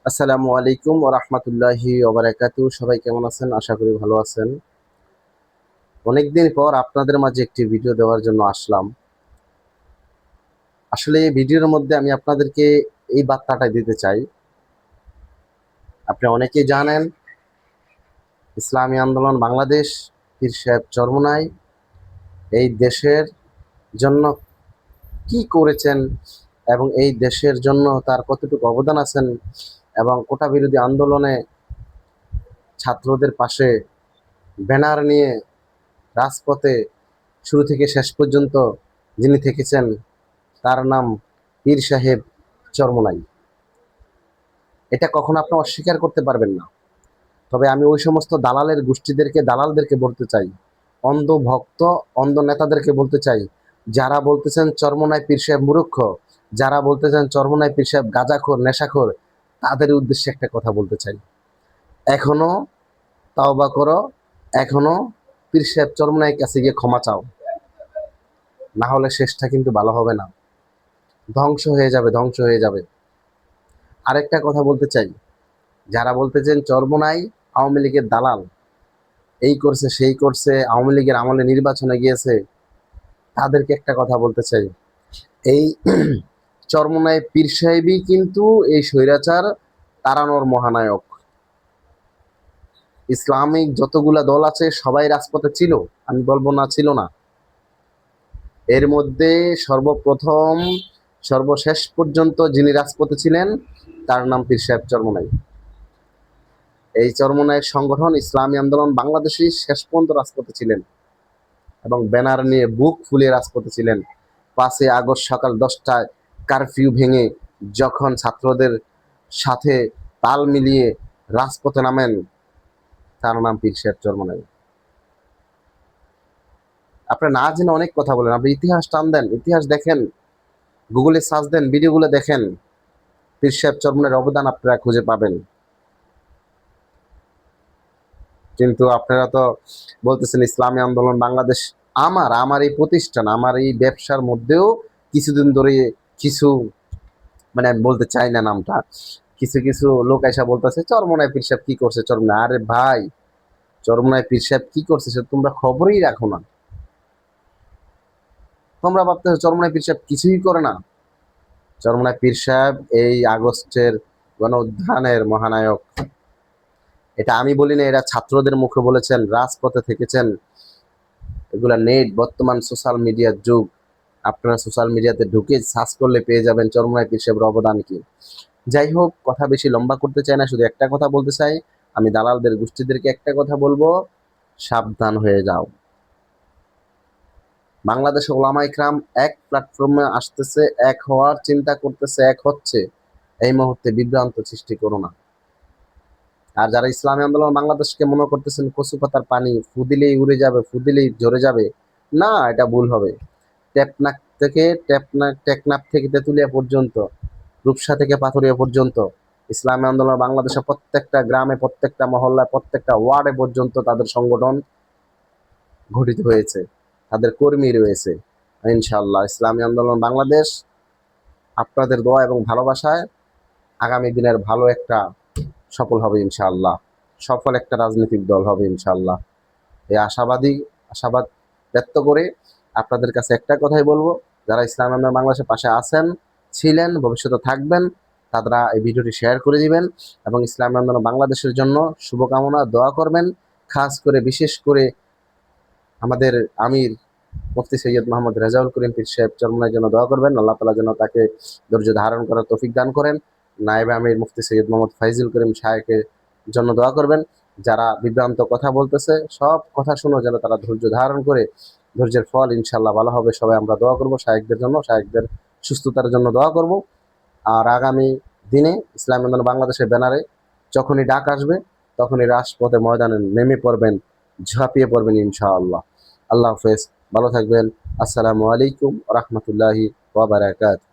আসসালামু আলাইকুম ওয়া রাহমাতুল্লাহি ওয়া বারাকাতুহু। সবাই কেমন আছেন? আশা করি ভালো আছেন। অনেকদিন পর আপনাদের মাঝে একটি ভিডিও দেওয়ার জন্য আসলাম। আসলে এই ভিডিওর মধ্যে আমি আপনাদেরকে এই বার্তাটা দিতে চাই। আপনি অনেকেই জানেন ইসলামী আন্দোলন বাংলাদেশ পীর সাহেব চরমোনাই এই দেশের জন্য কি করেছেন এবং এই দেশের জন্য তার কতটুকু অবদান আছেন এবং কোটা বিরোধী আন্দোলনে ছাত্রদের পাশে ব্যানার নিয়ে রাজপথে শুরু থেকে শেষ পর্যন্ত যিনি থেকেছেন তার নাম পীর সাহেব চরমোনাই। এটা কখনো আপনি অস্বীকার করতে পারবেন না। তবে আমি ওই সমস্ত দালালদেরকে বলতে চাই, অন্ধ ভক্ত, অন্ধ নেতাদেরকে বলতে চাই, যারা বলতেছেন চরমোনাই পীর সাহেব মূর্খ, যারা বলতেছেন চরমোনাই পীর সাহেব গাঁজাখোর, নেশাখোর, তাদের উদ্দেশ্যে একটা কথা বলতে চাই। এখনো তাওবা করো, এখনো পীর সাহেব চরমোনাইয়ের কাছে গিয়ে ক্ষমা চাও, না হলে শেষটা কিন্তু ভালো হবে না। ধ্বংস হয়ে যাবে, ধ্বংস হয়ে যাবে। আরেকটা কথা বলতে চাই, যারা বলতেছেন চরমোনাই আওয়ামী লীগের দালাল, এই করছে সেই করছে, আওয়ামী লীগের আমলে নির্বাচনে গিয়েছে, তাদেরকে একটা কথা বলতে চাই, এই চরমোনাই পীর সাহেবই কিন্তু এই স্বৈরাচার তাড়ানোর মহানায়ক। ইসলামিক যতগুলা দল আছে সবাই রাজপথে ছিল, আমি বলবো না ছিল না। এর মধ্যে সর্বপ্রথম সর্বশেষ পর্যন্ত যিনি রাজপথে ছিলেন তার নাম পীর সাহেব চরমোনাই। এই চরমোনাইয়ের সংগঠন ইসলামী আন্দোলন বাংলাদেশী শেষ পর্যন্ত রাজপথে ছিলেন এবং ব্যানার নিয়ে বুক ফুলিয়ে রাজপথে ছিলেন। 5ই আগস্ট সকাল 10টায় কারফিউ ভেঙে যখন ছাত্রদের সাথে তাল মিলিয়ে রাজপথে নামেন, তার নাম পীর সাহেব চরমোনাই। আপনি না জেনে অনেক কথা বলেন, আপনি ইতিহাস টান দেন, ইতিহাস দেখেন, গুগলে সার্চ দেন, ভিডিওগুলো দেখেন, পীর সাহেব চরমোনাইয়ের অবদান আপনারা খুঁজে পাবেন। কিন্তু আপনারা তো বলতেছেন ইসলামী আন্দোলন বাংলাদেশ আমার এই প্রতিষ্ঠান, আমার এই ব্যবসার মধ্যেও কিছুদিন ধরে কিছু, মানে আমি বলতে চাই না নামটা, কিছু কিছু লোক এসে বলতেছে চরমোনাই পীর সাহেব কি করছে চরমোনাই। আরে ভাই, চরমোনাই পীর সাহেব কি করছে সে তোমরা খবরই রাখো না। তোমরা ভাবতেছো চরমোনাই পীর সাহেব কিছুই করে না। চরমোনাই পীর সাহেব এই আগস্টের গণ উত্থানের মহানায়ক। এটা আমি বলি না, এরা ছাত্রদের মুখে বলেছেন, রাজপথে থেকেছেন। এগুলা নেট, বর্তমান সোশ্যাল মিডিয়ার যুগ। আপনারা সোশ্যাল মিডিয়াতে ঢুকে সার্চ করলে পেয়ে যাবেন চরমোনাই পীর সাহেবের অবদান কি। যাই হোক, কথা বেশি লম্বা করতে চাই না, শুধু একটা কথা বলতে চাই, আমি দালালদের গোষ্ঠীদেরকে একটা কথা বলবো, সাবধান হয়ে যাও। বাংলাদেশে ওলামা ইকরাম এক প্ল্যাটফর্মে আসতেছে, এক হওয়ার চিন্তা করতেছে, এক হচ্ছে। এই মুহূর্তে বিভ্রান্ত সৃষ্টি করো না। আর যারা ইসলামী আন্দোলন বাংলাদেশকে মনে করতেছেন কচু পাতার পানি, ফু দিলেই উড়ে যাবে, ফু দিলেই ঝরে যাবে, না, এটা ভুল হবে। টেকনাফ থেকে তেঁতুলিয়া পর্যন্ত, রূপসা থেকে পাথুরিয়া পর্যন্ত, ইসলামী আন্দোলন বাংলাদেশের প্রত্যেকটা গ্রামে, প্রত্যেকটা মহল্লায়, প্রত্যেকটা ওয়ার্ডে পর্যন্ত তাদের সংগঠন গঠিত হয়েছে, তাদের কর্মী রয়েছে। ইনশাআল্লাহ ইসলামী আন্দোলন বাংলাদেশ আপনাদের দোয়া এবং ভালোবাসায় আগামী দিনের ভালো একটা সফল হবে ইনশাআল্লাহ, সফল একটা রাজনৈতিক দল হবে ইনশাআল্লাহ। এই আশাবাদ ব্যক্ত করে আপনাদের কাছে একটা কথাই বলবো, যারা ইসলাম আন্দোলন বাংলাদেশের পাশে আছেন, ছিলেন, ভবিষ্যতে থাকবেন, তারা এই ভিডিওটি শেয়ার করে দিবেন এবং ইসলাম আন্দোলন বাংলাদেশের জন্য শুভকামনা দোয়া করবেন। খাস করে বিশেষ করে আমাদের আমির মুফতি সৈয়দ মোহাম্মদ রেজাউল করিম পীর সাহেব চরমোনাইয়ের জন্য দোয়া করবেন, আল্লাহ তাআলা যেন তাকে ধৈর্য ধারণ করার তৌফিক দান করেন। নায়েবে আমির মুফতি সৈয়দ মোহাম্মদ ফাইজুল করিম সাহেবের জন্য দোয়া করবেন। যারা বিভ্রান্ত কথা বলতেছে, সব কথা শুনো যেন তারা ধৈর্য ধারণ করে, ধৈর্যের ফল ইনশাআল্লাহ ভালো হবে। সবাই আমরা দোয়া করব শায়েখদের জন্য, শায়েখদের সুস্থতার জন্য দোয়া করব। আর আগামী দিনে ইসলামী আন্দোলন বাংলাদেশের ব্যানারে যখনই ডাক আসবে, তখনই রাজপথে ময়দানে নেমে পড়বেন, ঝাঁপিয়ে পড়বেন ইনশাআল্লাহ। আল্লাহ হাফেজ, ভালো থাকবেন। আসসালামু আলাইকুম ওয়া রাহমাতুল্লাহি ওয়া বারাকাতুহু।